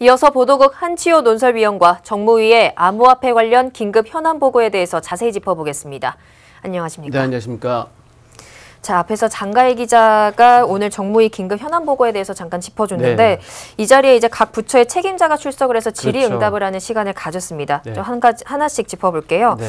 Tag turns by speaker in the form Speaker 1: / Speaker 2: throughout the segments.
Speaker 1: 이어서 보도국 한치호 논설위원과 정무위의 암호화폐 관련 긴급 현안 보고에 대해서 자세히 짚어보겠습니다. 안녕하십니까?
Speaker 2: 네, 안녕하십니까?
Speaker 1: 자, 앞에서 장가희 기자가 오늘 정무위 긴급 현안 보고에 대해서 잠깐 짚어줬는데
Speaker 2: 네.
Speaker 1: 이 자리에 이제 각 부처의 책임자가 출석을 해서 질의응답을
Speaker 2: 그렇죠.
Speaker 1: 하는 시간을 가졌습니다.
Speaker 2: 네.
Speaker 1: 좀 하나씩 짚어볼게요.
Speaker 2: 네.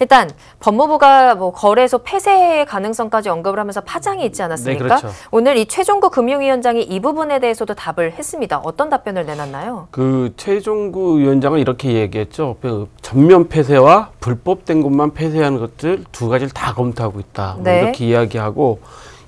Speaker 1: 일단 법무부가 뭐 거래소 폐쇄 가능성까지 언급을 하면서 파장이 있지 않았습니까?
Speaker 2: 네, 그렇죠.
Speaker 1: 오늘 이 최종구 금융위원장이 이 부분에 대해서도 답을 했습니다. 어떤 답변을 내놨나요?
Speaker 2: 그 최종구 위원장은 이렇게 얘기했죠. 그 전면 폐쇄와 불법된 것만 폐쇄하는 것들 두 가지를 다 검토하고 있다.
Speaker 1: 네.
Speaker 2: 이렇게 이야기하고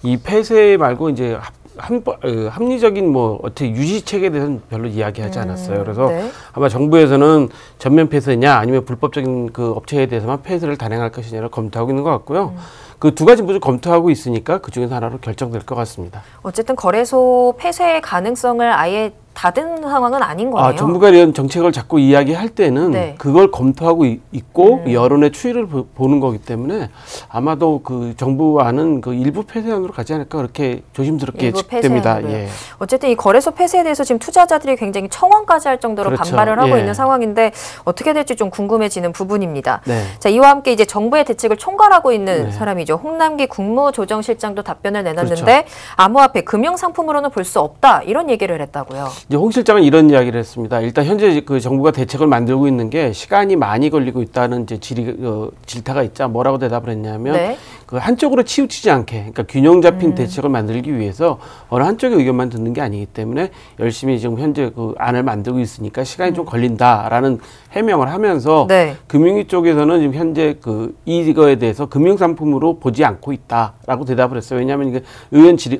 Speaker 2: 이 폐쇄 말고 이제 합리적인 뭐 어떻게 유지책에 대해서는 별로 이야기하지 않았어요. 그래서
Speaker 1: 네.
Speaker 2: 아마 정부에서는 전면 폐쇄냐 아니면 불법적인 그 업체에 대해서만 폐쇄를 단행할 것이냐를 검토하고 있는 것 같고요. 그 두 가지 모두 검토하고 있으니까 그 중에서 하나로 결정될 것 같습니다.
Speaker 1: 어쨌든 거래소 폐쇄 가능성을 아예 닫은 상황은 아닌 거네요.
Speaker 2: 정부가 이런 정책을 자꾸 이야기할 때는
Speaker 1: 네.
Speaker 2: 그걸 검토하고 있고 여론의 추이를 보는 거기 때문에 아마도 그 정부와는 그 일부 폐쇄안으로 가지 않을까 그렇게 조심스럽게 예측됩니다. 예.
Speaker 1: 어쨌든 이 거래소 폐쇄에 대해서 지금 투자자들이 굉장히 청원까지 할 정도로
Speaker 2: 그렇죠.
Speaker 1: 반발을 하고
Speaker 2: 예.
Speaker 1: 있는 상황인데 어떻게 될지 좀 궁금해지는 부분입니다.
Speaker 2: 네.
Speaker 1: 자, 이와 함께 이제 정부의 대책을 총괄하고 있는
Speaker 2: 네.
Speaker 1: 사람이죠. 홍남기 국무조정실장도 답변을 내놨는데
Speaker 2: 그렇죠.
Speaker 1: 암호화폐 금융상품으로는 볼 수 없다 이런 얘기를 했다고요.
Speaker 2: 이제 홍 실장은 이런 이야기를 했습니다. 일단 현재 그 정부가 대책을 만들고 있는 게 시간이 많이 걸리고 있다는 이제 질타가 있자 뭐라고 대답을 했냐면
Speaker 1: 네.
Speaker 2: 그 한쪽으로 치우치지 않게 그러니까 균형 잡힌 대책을 만들기 위해서 어느 한쪽의 의견만 듣는 게 아니기 때문에 열심히 지금 현재 그 안을 만들고 있으니까 시간이 좀 걸린다라는 해명을 하면서
Speaker 1: 네.
Speaker 2: 금융위 쪽에서는 지금 현재 그 이거에 대해서 금융상품으로 보지 않고 있다라고 대답을 했어요. 왜냐하면 이게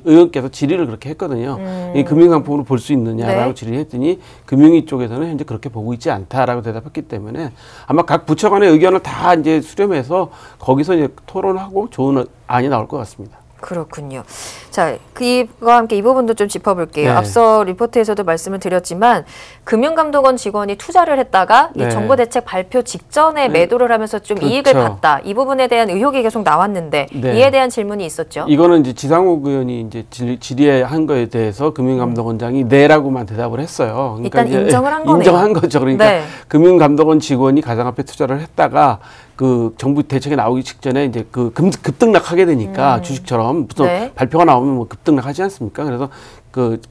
Speaker 2: 의원께서 질의를 그렇게 했거든요. 이 금융상품으로 볼 수 있느냐라고
Speaker 1: 네.
Speaker 2: 질의했더니 금융위 쪽에서는 현재 그렇게 보고 있지 않다라고 대답했기 때문에 아마 각 부처 간의 의견을 다 이제 수렴해서 거기서 이제 토론하고 좋은 안이 나올 것 같습니다.
Speaker 1: 그렇군요. 자, 그와 함께 이 부분도 좀 짚어볼게요.
Speaker 2: 네.
Speaker 1: 앞서 리포트에서도 말씀을 드렸지만 금융감독원 직원이 투자를 했다가
Speaker 2: 네.
Speaker 1: 이 정부 대책 발표 직전에 매도를 하면서 좀
Speaker 2: 그렇죠.
Speaker 1: 이익을 봤다. 이 부분에 대한 의혹이 계속 나왔는데
Speaker 2: 네.
Speaker 1: 이에 대한 질문이 있었죠.
Speaker 2: 이거는 이제 지상욱 의원이 이제 질의한 거에 대해서 금융감독원장이 네라고만 대답을 했어요. 그러니까
Speaker 1: 일단 인정을 한 거네요.
Speaker 2: 인정한 거죠. 그러니까
Speaker 1: 네.
Speaker 2: 금융감독원 직원이 가상화폐 투자를 했다가 그 정부 대책이 나오기 직전에 이제 그 급등락하게 되니까 주식처럼 무슨
Speaker 1: 네.
Speaker 2: 발표가 나오면 뭐 급등락하지 않습니까? 그래서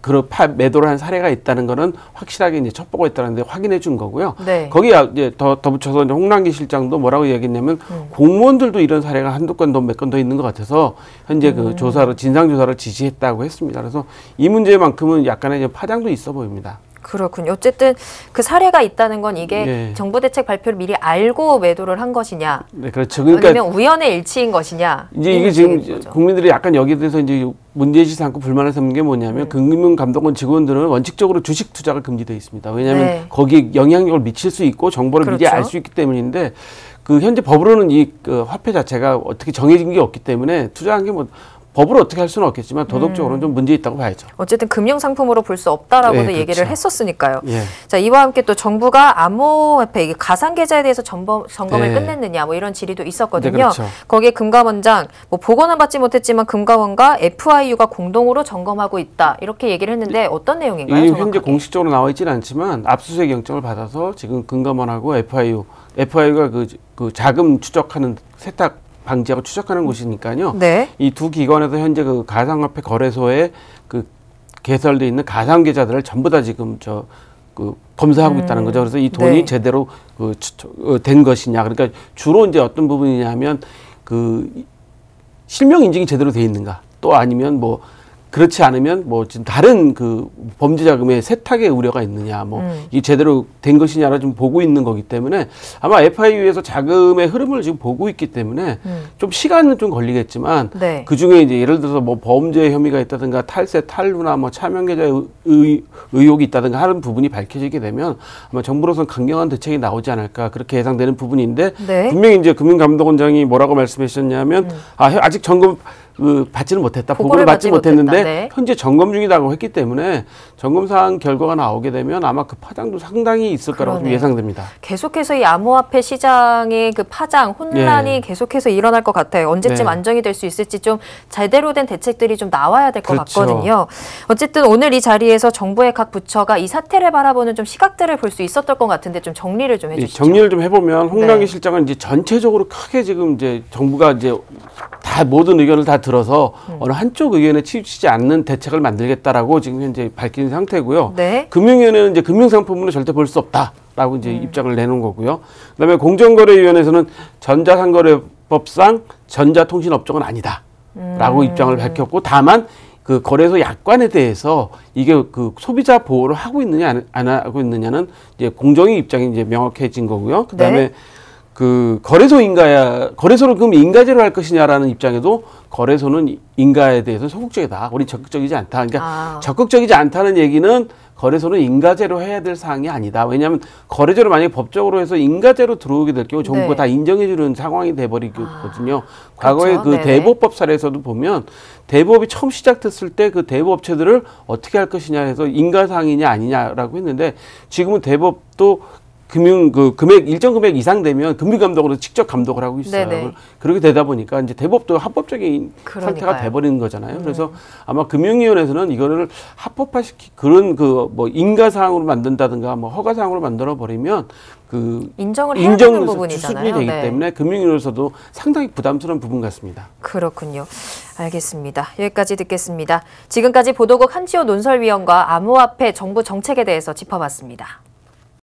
Speaker 2: 그런 매도를 한 사례가 있다는 거는 확실하게 이제 첩보가 있다는데 확인해 준 거고요.
Speaker 1: 네.
Speaker 2: 거기에 이제 더 붙여서 이제 홍남기 실장도 뭐라고 얘기했냐면 공무원들도 이런 사례가 한두 건 더 몇 건 더 있는 것 같아서 현재 그 진상 조사를 지시했다고 했습니다. 그래서 이 문제만큼은 약간의 이제 파장도 있어 보입니다.
Speaker 1: 그렇군요. 어쨌든 그 사례가 있다는 건 이게
Speaker 2: 네.
Speaker 1: 정부 대책 발표를 미리 알고 매도를 한 것이냐,
Speaker 2: 네, 그렇죠. 그러니까
Speaker 1: 아니면 우연의 일치인 것이냐.
Speaker 2: 이제 이게 지금 국민들이 약간 여기에 대해서 이제 문제의식 삼고 불만을 삼는 게 뭐냐면 금융감독원 직원들은 원칙적으로 주식 투자가 금지되어 있습니다. 왜냐하면
Speaker 1: 네.
Speaker 2: 거기에 영향력을 미칠 수 있고 정보를 미리
Speaker 1: 그렇죠.
Speaker 2: 알 수 있기 때문인데 그 현재 법으로는 이 화폐 자체가 어떻게 정해진 게 없기 때문에 투자한 게 뭐 법으로 어떻게 할 수는 없겠지만 도덕적으로는 좀 문제 있다고 봐야죠.
Speaker 1: 어쨌든 금융상품으로 볼 수 없다라고도
Speaker 2: 네,
Speaker 1: 얘기를
Speaker 2: 그렇죠.
Speaker 1: 했었으니까요.
Speaker 2: 예.
Speaker 1: 자, 이와 함께 또 정부가 암호화폐 가상계좌에 대해서 점검을
Speaker 2: 네.
Speaker 1: 끝냈느냐 뭐 이런 질의도 있었거든요.
Speaker 2: 네, 그렇죠.
Speaker 1: 거기에 금감원장 뭐 보고는 받지 못했지만 금감원과 FIU가 공동으로 점검하고 있다 이렇게 얘기를 했는데 어떤 내용인가요?
Speaker 2: 이
Speaker 1: 정확하게?
Speaker 2: 현재 공식적으로 나와 있지는 않지만 압수수색 영장을 받아서 지금 금감원하고 FIU가 그 자금 추적하는 세탁 방지하고 추적하는 곳이니까요.
Speaker 1: 네.
Speaker 2: 이 두 기관에서 현재 그 가상화폐 거래소에 그 개설돼 있는 가상 계좌들을 전부 다 지금 검사하고 있다는 거죠. 그래서 이 돈이
Speaker 1: 네.
Speaker 2: 제대로 된 것이냐. 그러니까 주로 이제 어떤 부분이냐면 그 실명 인증이 제대로 돼 있는가. 또 아니면 뭐 그렇지 않으면 뭐 지금 다른 그 범죄 자금의 세탁의 우려가 있느냐, 뭐 이 제대로 된 것이냐를 좀 보고 있는 거기 때문에 아마 FIU에서 자금의 흐름을 지금 보고 있기 때문에 좀 시간은 좀 걸리겠지만
Speaker 1: 네.
Speaker 2: 그 중에 이제 예를 들어서 뭐 범죄 혐의가 있다든가 탈세, 탈루나 뭐 차명계좌 의혹이 있다든가 하는 부분이 밝혀지게 되면 아마 정부로서는 강경한 대책이 나오지 않을까 그렇게 예상되는 부분인데
Speaker 1: 네.
Speaker 2: 분명히 이제 금융감독원장이 뭐라고 말씀하셨냐면 아직 점검 받지는 못했다.
Speaker 1: 보고를
Speaker 2: 받지
Speaker 1: 받지
Speaker 2: 못했는데
Speaker 1: 못했다. 네.
Speaker 2: 현재 점검 중이라고 했기 때문에 점검 사항 결과가 나오게 되면 아마 그 파장도 상당히 있을 거라고 좀
Speaker 1: 그러네요.
Speaker 2: 예상됩니다.
Speaker 1: 계속해서 이 암호화폐 시장의 그 파장, 혼란이
Speaker 2: 예.
Speaker 1: 계속해서 일어날 것 같아요. 언제쯤
Speaker 2: 네.
Speaker 1: 안정이 될 수 있을지 좀 제대로 된 대책들이 좀 나와야 될 것
Speaker 2: 그렇죠.
Speaker 1: 같거든요. 어쨌든 오늘 이 자리에서 정부의 각 부처가 이 사태를 바라보는 좀 시각들을 볼 수 있었던 것 같은데 좀 정리를 좀 해주시죠.
Speaker 2: 정리를 좀 해보면 홍남기
Speaker 1: 네.
Speaker 2: 실장은 이제 전체적으로 크게 지금 이제 정부가 이제 다 모든 의견을 다 들어서 어느 한쪽 의견에 치우치지 않는 대책을 만들겠다라고 지금 현재 밝힌 상태고요.
Speaker 1: 네.
Speaker 2: 금융위원회는 이제 금융상품으로 절대 볼 수 없다라고 이제 입장을 내놓은 거고요. 그다음에 공정거래위원회에서는 전자상거래법상 전자통신업종은 아니다라고 입장을 밝혔고, 다만 그 거래소 약관에 대해서 이게 그 소비자 보호를 하고 있느냐 안 하고 있느냐는 이제 공정위 입장이 이제 명확해진 거고요. 그다음에
Speaker 1: 네.
Speaker 2: 그 거래소를 그럼 인가제로 할 것이냐라는 입장에도 거래소는 인가에 대해서 소극적이다. 우리 적극적이지 않다. 그러니까 적극적이지 않다는 얘기는 거래소는 인가제로 해야 될 사항이 아니다. 왜냐하면 거래제로 만약에 법적으로 해서 인가제로 들어오게 될 경우 정부가
Speaker 1: 네.
Speaker 2: 다 인정해주는 상황이 돼버리거든요. 과거에
Speaker 1: 그렇죠.
Speaker 2: 그
Speaker 1: 네네.
Speaker 2: 대부업법 사례에서도 보면 대부업이 처음 시작됐을 때 그 대부업체들을 어떻게 할 것이냐 해서 인가사항이냐 아니냐라고 했는데, 지금은 대부업도 금액 일정 금액 이상 되면 금융감독으로 직접 감독을 하고 있어요.
Speaker 1: 네네.
Speaker 2: 그렇게 되다 보니까 이제 대법도 합법적인
Speaker 1: 그러니까요.
Speaker 2: 상태가 돼버리는 거잖아요. 그래서 아마 금융위원회에서는 이거를 합법화시키 그런 그 뭐 인가 사항으로 만든다든가 뭐 허가 사항으로 만들어 버리면 그
Speaker 1: 인정을 해야 되는 부분이잖아요.
Speaker 2: 수준이 되기
Speaker 1: 네.
Speaker 2: 때문에 금융위원회에서도 상당히 부담스러운 부분 같습니다.
Speaker 1: 그렇군요. 알겠습니다. 여기까지 듣겠습니다. 지금까지 보도국 한지호 논설위원과 암호화폐 정부 정책에 대해서 짚어봤습니다.